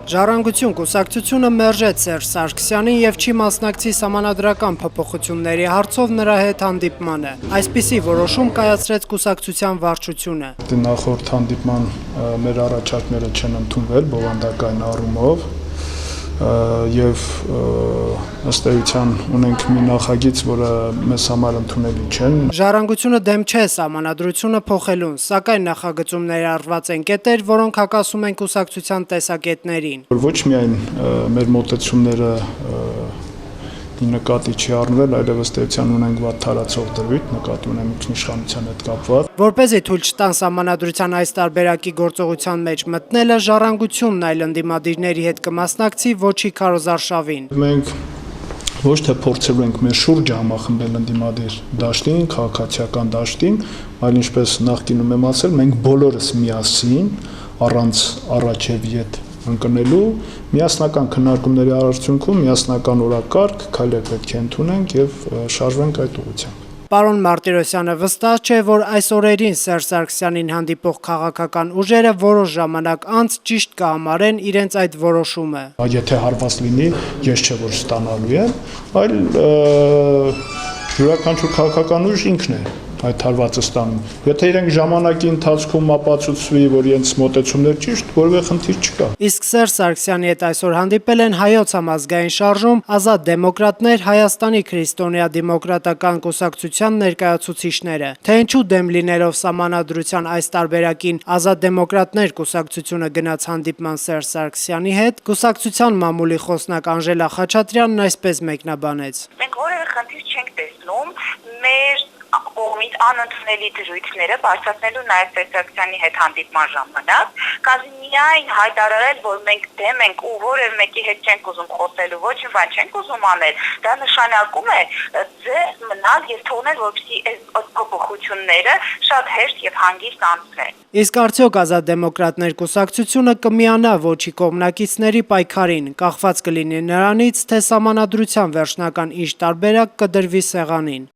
Ժառանգություն կուսակցությունը մերժեց Սերժ Սարգսյանին եւ չի մասնակցի սահմանադրական փոփոխությունների հարցով նրա հետ հանդիպմանը։ Այսպիսի որոշում կայացրեց կուսակցության վարչությունը։ Նախորդ հանդիպման մեր առաջարկները չեն ընդունվել բովանդակային առումով եւ ըստ էության ունենք մի նախագիծ, որը մեզ համար ընդունելի չէ։ Ժառանգությունը դեմ չէ սահմանադրությունը փոխելուն, սակայն նախագծում ներառված են կետեր, որոնք հակասում են կուսակցության տեսակետներին։ Ոչ միայն մեր մոտեցումները նկատի չի առնվել, այլև ըստ էության ունենք վատ թարացող դրույթ, նկատի ունեմ ինքնիշխանության հետ կապված։ Որպեսզի թույլ չտան սահմանադրության այս տարբերակի գործողության մեջ մտնելը, ժառանգությունն այլ ընդդիմադիրների հետ կմասնակցի ոչի քարոզարշավին։ Մենք ոչ թե փորձելու ենք մեր շուրջը համախմբել ընդդիմադիր դաշտին, քաղաքացիական դաշտին, այլ ինչպես նախկինում եմ ասել, մենք բոլորս միասին առանց առաջև ետ ընկնելու միասնական քննարկումների արդյունքում միասնական օրակարգ քայլեր պետք է ընդունենք եւ շարժվենք այդ ուղղությամբ։ Պարոն Մարտիրոսյանը վստահ չէ, որ այս օրերին Սերժ Սարգսյանին հանդիպող քաղաքական ուժերը որոշ ժամանակ անց ճիշտ կհամարեն իրենց այդ որոշումը։ Եթե հարված լինի, ես չէ որ ստանալու եմ, այլ յուրաքանչյուր քաղաքական ուժ ինքն է այդ հարվածը ստանում։ Եթե իրենք ժամանակի ընթացքում ապացուցվի, որ իրենց մոտեցումներ ճիշտ, որևէ խնդիր չկա։ Իսկ Սերժ Սարգսյանի հետ այսօր հանդիպել են Հայոց համազգային շարժում, Ազատ դեմոկրատներ, Հայաստանի քրիստոնեա-դեմոկրատական կուսակցության ներկայացուցիչները։ Թե ինչու դեմ լինելով սահմանադրության այս տարբերակին Ազատ դեմոկրատներ կուսակցությունը գնաց հանդիպման Սերժ Սարգսյանի հետ, կուսակցության մամուլի խոսնակ Անժելա Խաչատրյանն այսպես մեկնաբանեց։ Մենք որևէ խնդիր չենք տեսնում, մեր կողմից անընդունելի դրույթները բարձրացնելու նաև Սերժ Սարգսյանի հետ հանդիպման ժամանակ, կազմի միայն հայտարարել, որ մենք դեմ ենք ու որևէ մեկի հետ չենք ուզում խոսելու, ոչ մի բան չենք ուզում անել, դա նշանակում է ձեզ մնալ եւ թողնել, որպեսզի այս փոփոխությունները շատ հեշտ եւ հանգիստ անցնեն։ Իսկ արդյոք Ազատ դեմոկրատներ կուսակցությունը կմիանա ոչի կողմնակիցների պայքարին, կախված կլինի նրանից, թե սահմանադրության վերջնական ինչ տարբերակ կդրվի սեղանին։